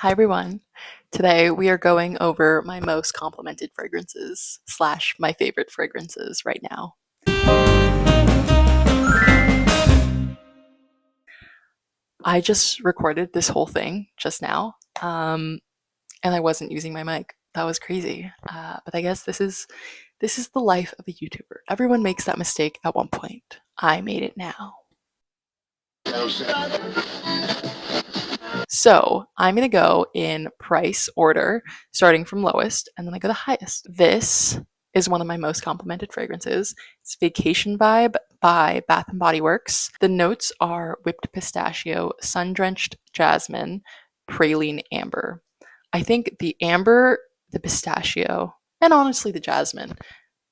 Hi everyone. Today we are going over my most complimented fragrances slash my favorite fragrances right now. I just recorded this whole thing just now, and I wasn't using my mic. That was crazy. But I guess this is the life of a YouTuber. Everyone makes that mistake at one point. I made it now. So I'm gonna go in price order, starting from lowest, and then I go the highest. This is one of my most complimented fragrances. It's Vacation Vibe by Bath and Body Works. The notes are whipped pistachio, sun-drenched jasmine, praline amber. I think the amber, the pistachio, and honestly the jasmine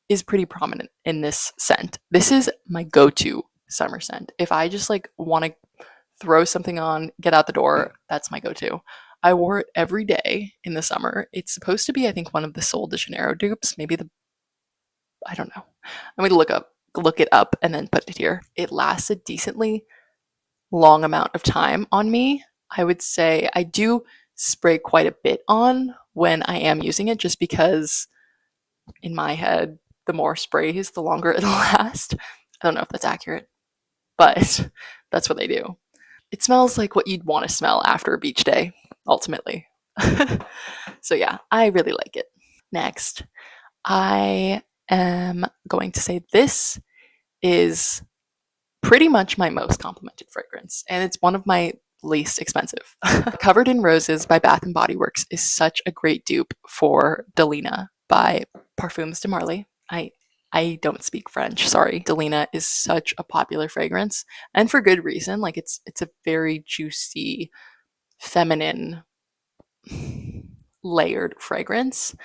is pretty prominent in this scent. This is my go-to summer scent. If I just want to throw something on, get out the door, that's my go-to. I wore it every day in the summer. It's supposed to be, I think, one of the Sol de Janeiro dupes. I don't know. I'm going to look it up and then put it here. It lasts a decently long amount of time on me. I would say I do spray quite a bit on when I am using it, just because in my head, the more sprays, the longer it'll last. I don't know if that's accurate, but that's what I do. It smells like what you'd want to smell after a beach day, ultimately. So yeah, I really like it. Next, I am going to say this is pretty much my most complimented fragrance, and it's one of my least expensive. Covered in Roses by Bath and Body Works is such a great dupe for Delina by Parfums de Marly. I don't speak French, sorry. Delina is such a popular fragrance, and for good reason. Like it's a very juicy, feminine, layered fragrance.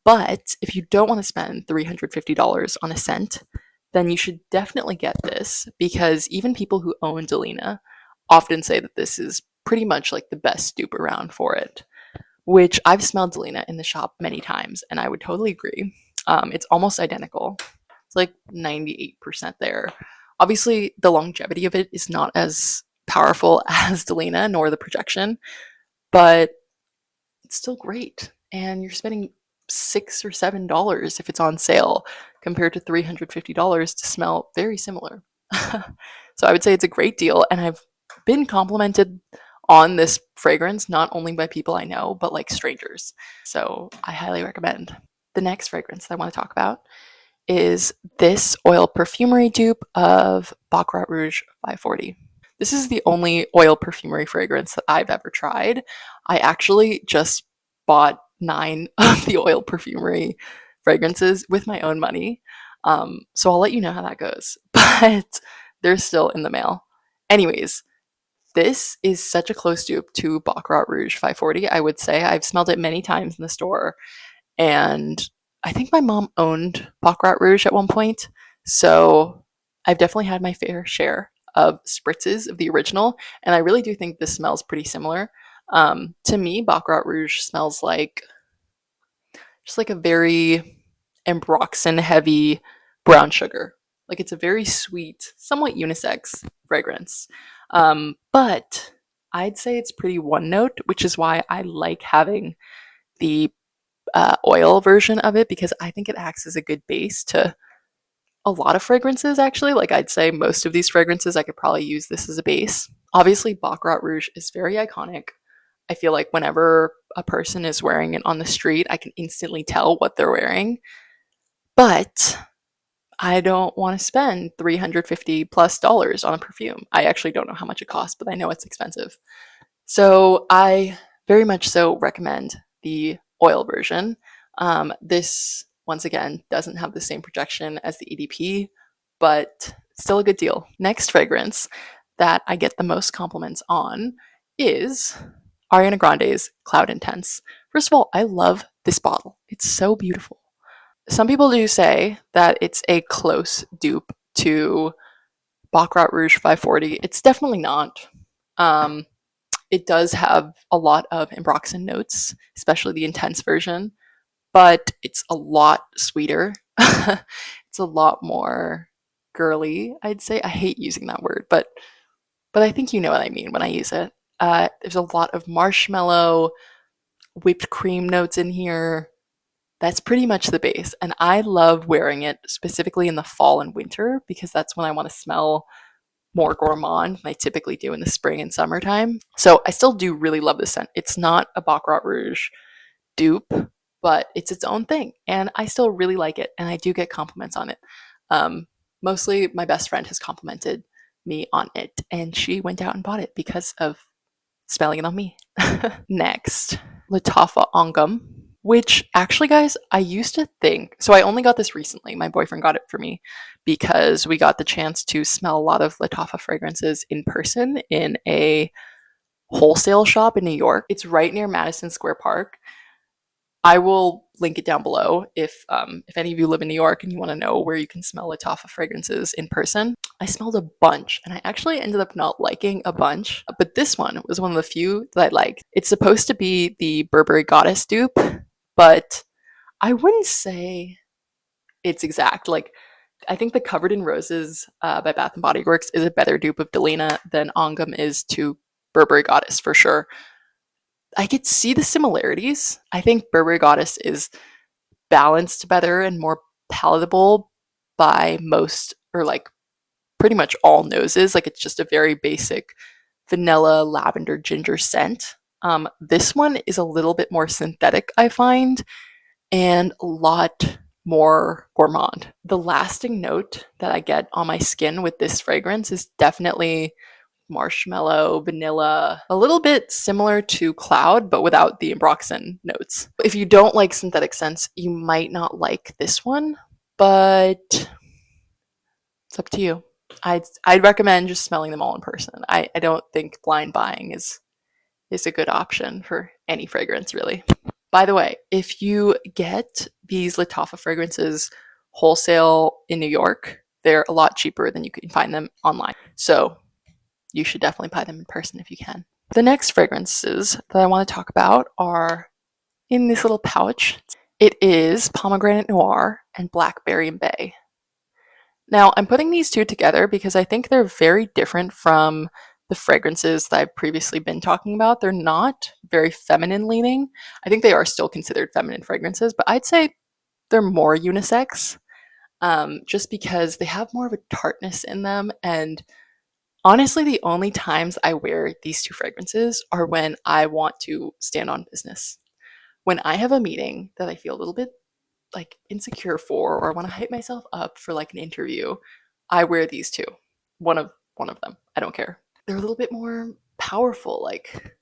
But if you don't want to spend $350 on a scent, then you should definitely get this, because even people who own Delina often say that this is pretty much like the best dupe around for it, which I've smelled Delina in the shop many times, and I would totally agree. It's almost identical. It's like 98% there. Obviously, the longevity of it is not as powerful as Delina, nor the projection, but it's still great. And you're spending $6 or $7 if it's on sale, compared to $350 to smell very similar. So I would say it's a great deal, and I've been complimented on this fragrance not only by people I know, but like strangers. So I highly recommend. The next fragrance that I want to talk about is this Oil Perfumery dupe of Baccarat Rouge 540. This is the only Oil Perfumery fragrance that I've ever tried. I actually just bought 9 of the Oil Perfumery fragrances with my own money. So I'll let you know how that goes. But they're still in the mail. Anyways, this is such a close dupe to Baccarat Rouge 540, I would say. I've smelled it many times in the store, and I think my mom owned Baccarat Rouge at one point, so I've definitely had my fair share of spritzes of the original, and I really do think this smells pretty similar. To me, Baccarat Rouge smells like just like a very ambroxan heavy brown sugar. Like it's a very sweet, somewhat unisex fragrance. But I'd say it's pretty one note, which is why I like having the oil version of it, because I think it acts as a good base to a lot of fragrances, actually. Like I'd say most of these fragrances, I could probably use this as a base. Obviously, Baccarat Rouge is very iconic. I feel like whenever a person is wearing it on the street, I can instantly tell what they're wearing. But I don't want to spend $350+ on a perfume. I actually don't know how much it costs, but I know it's expensive. So I very much so recommend the oil version. This, once again, doesn't have the same projection as the EDP, but it's still a good deal. Next fragrance that I get the most compliments on is Ariana Grande's Cloud Intense. First of all, I love this bottle. It's so beautiful. Some people do say that it's a close dupe to Baccarat Rouge 540. It's definitely not. It does have a lot of ambroxan notes, especially the intense version, but it's a lot sweeter. It's a lot more girly, I'd say. I hate using that word, but I think you know what I mean when I use it. There's a lot of marshmallow, whipped cream notes in here. That's pretty much the base. And I love wearing it specifically in the fall and winter because that's when I want to smell more gourmand than I typically do in the spring and summertime. So I still do really love this scent. It's not a Baccarat Rouge dupe, but it's its own thing. And I still really like it. And I do get compliments on it. Mostly my best friend has complimented me on it. And she went out and bought it because of smelling it on me. Next, Lattafa Angham, which actually, guys, I used to think, so I only got this recently. My boyfriend got it for me because we got the chance to smell a lot of Lattafa fragrances in person in a wholesale shop in New York. It's right near Madison Square Park. I will link it down below if any of you live in New York and you want to know where you can smell Lattafa fragrances in person. I smelled a bunch, and I actually ended up not liking a bunch, but this one was one of the few that I liked. It's supposed to be the Burberry Goddess dupe, but I wouldn't say it's exact. Like, I think the Covered in Roses by Bath and Body Works is a better dupe of Delina than Angham is to Burberry Goddess for sure. I could see the similarities. I think Burberry Goddess is balanced better and more palatable by most, or like pretty much all noses. Like, it's just a very basic vanilla, lavender, ginger scent. This one is a little bit more synthetic, I find, and a lot more gourmand. The lasting note that I get on my skin with this fragrance is definitely marshmallow, vanilla, a little bit similar to Cloud, but without the ambroxan notes. If you don't like synthetic scents, you might not like this one, but it's up to you. I'd recommend just smelling them all in person. I don't think blind buying is a good option for any fragrance, really. By the way, if you get these Lattafa fragrances wholesale in New York, they're a lot cheaper than you can find them online. So you should definitely buy them in person if you can. The next fragrances that I want to talk about are in this little pouch. It is Pomegranate Noir and Blackberry and Bay. Now, I'm putting these two together because I think they're very different from the fragrances that I've previously been talking about. They're not very feminine leaning. I think they are still considered feminine fragrances, but I'd say they're more unisex, just because they have more of a tartness in them. And honestly, the only times I wear these two fragrances are when I want to stand on business. When I have a meeting that I feel a little bit like insecure for, or want to hype myself up for like an interview, I wear these two. One of them. I don't care. They're a little bit more powerful. Like,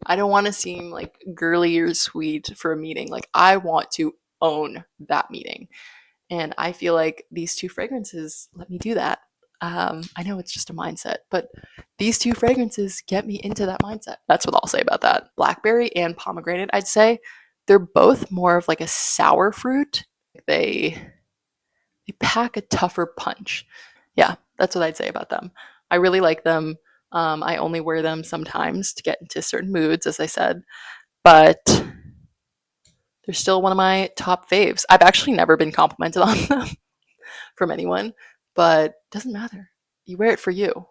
I don't want to seem like girly or sweet for a meeting. Like, I want to own that meeting. And I feel like these two fragrances let me do that. I know it's just a mindset, but these two fragrances get me into that mindset. That's what I'll say about that. Blackberry and pomegranate, I'd say they're both more of like a sour fruit. They pack a tougher punch. Yeah, that's what I'd say about them. I really like them. I only wear them sometimes to get into certain moods, as I said, but they're still one of my top faves. I've actually never been complimented on them from anyone, but it doesn't matter. You wear it for you.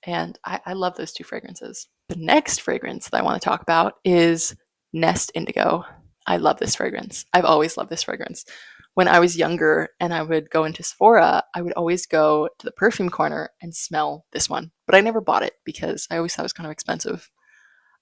And I love those two fragrances. The next fragrance that I want to talk about is Nest Indigo. I love this fragrance. I've always loved this fragrance. When I was younger and I would go into Sephora, I would always go to the perfume corner and smell this one. But I never bought it because I always thought it was kind of expensive.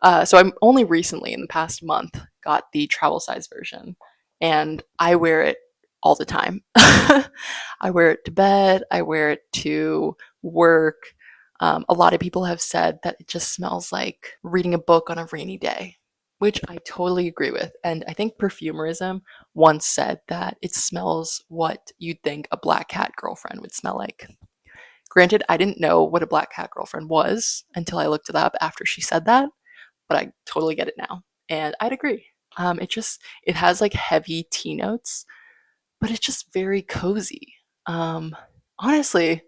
So I'm only recently, in the past month, got the travel size version. And I wear it all the time. I wear it to bed. I wear it to work. A lot of people have said that it just smells like reading a book on a rainy day, which I totally agree with. And I think Perfumerism once said that it smells what you'd think a black cat girlfriend would smell like. Granted, I didn't know what a black cat girlfriend was until I looked it up after she said that, but I totally get it now. And I'd agree. It has like heavy tea notes, but it's just very cozy. Honestly,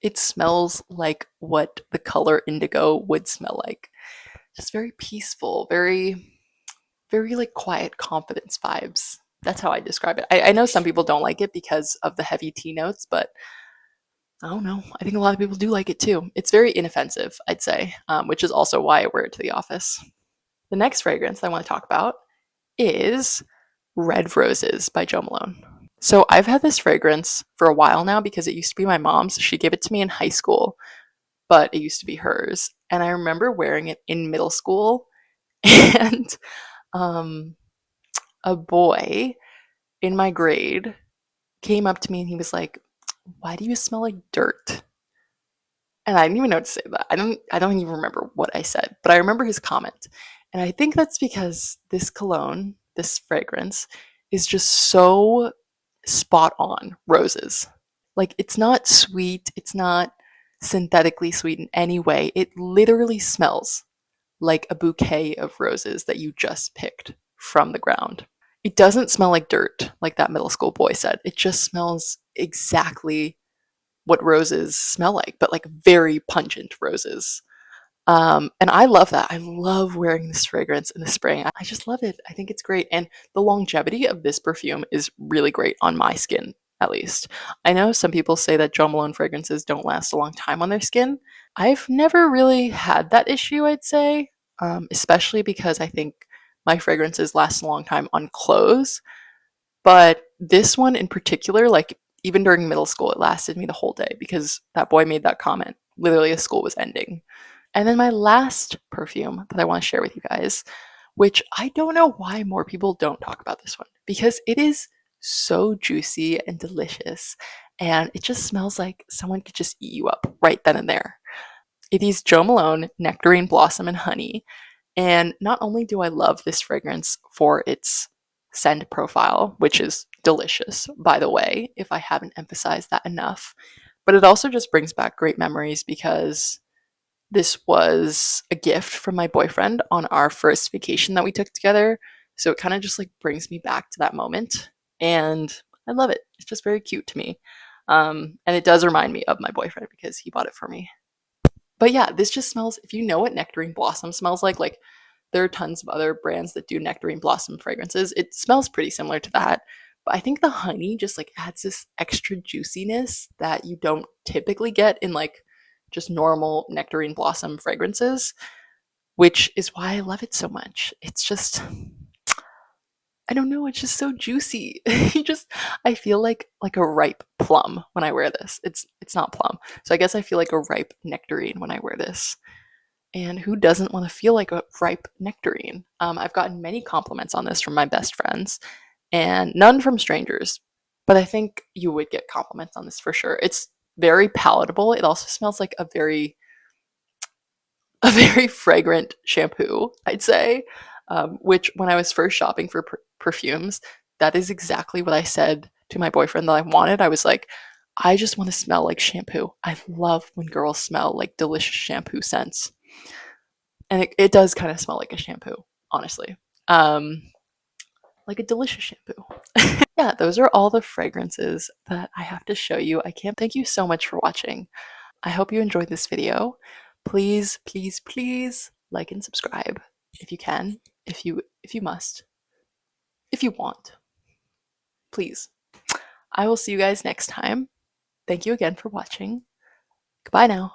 it smells like what the color indigo would smell like. Just very peaceful, very, very like quiet confidence vibes. That's how I describe it. I know some people don't like it because of the heavy tea notes, but I don't know. I think a lot of people do like it too. It's very inoffensive, I'd say, which is also why I wear it to the office. The next fragrance I want to talk about is Red Roses by Jo Malone. So I've had this fragrance for a while now because it used to be my mom's. She gave it to me in high school, but it used to be hers. And I remember wearing it in middle school, and um, a boy in my grade came up to me and he was like, "Why do you smell like dirt?" And I didn't even know what to say to that. I don't even remember what I said, but I remember his comment. And I think that's because this cologne, this fragrance, is just so spot on roses. Like, it's not sweet, it's not synthetically sweet in any way. It literally smells like a bouquet of roses that you just picked from the ground. It doesn't smell like dirt, like that middle school boy said. It just smells exactly what roses smell like, but like very pungent roses. And I love that. I love wearing this fragrance in the spring. I just love it. I think it's great. And the longevity of this perfume is really great on my skin, at least. I know some people say that Jo Malone fragrances don't last a long time on their skin. I've never really had that issue, I'd say, especially because I think my fragrances last a long time on clothes. But this one in particular, like even during middle school, it lasted me the whole day because that boy made that comment literally as school was ending. And then my last perfume that I want to share with you guys, which I don't know why more people don't talk about this one, because it is so juicy and delicious, and it just smells like someone could just eat you up right then and there. It is Jo Malone Nectarine Blossom and Honey, and not only do I love this fragrance for its scent profile, which is delicious, by the way, if I haven't emphasized that enough, but it also just brings back great memories because this was a gift from my boyfriend on our first vacation that we took together. So it kind of just like brings me back to that moment. And I love it. It's just very cute to me. And it does remind me of my boyfriend because he bought it for me. But yeah, this just smells, if you know what nectarine blossom smells like there are tons of other brands that do nectarine blossom fragrances. It smells pretty similar to that. But I think the honey just like adds this extra juiciness that you don't typically get in like just normal nectarine blossom fragrances, which is why I love it so much. It's just, I don't know, it's just so juicy. you just I feel like a ripe plum when I wear this. It's not plum. So I guess I feel like a ripe nectarine when I wear this. And who doesn't want to feel like a ripe nectarine? I've gotten many compliments on this from my best friends, and none from strangers. But I think you would get compliments on this for sure. It's very palatable. It also smells like a very fragrant shampoo, I'd say. Which when I was first shopping for perfumes, that is exactly what I said to my boyfriend that I wanted. I was like, I just want to smell like shampoo. I love when girls smell like delicious shampoo scents. And it does kind of smell like a shampoo, honestly. Um, like a delicious shampoo. Yeah, those are all the fragrances that I have to show you. I can't thank you so much for watching. I hope you enjoyed this video. Please, please, please like and subscribe if you can, if you must, if you want. Please. I will see you guys next time. Thank you again for watching. Goodbye now.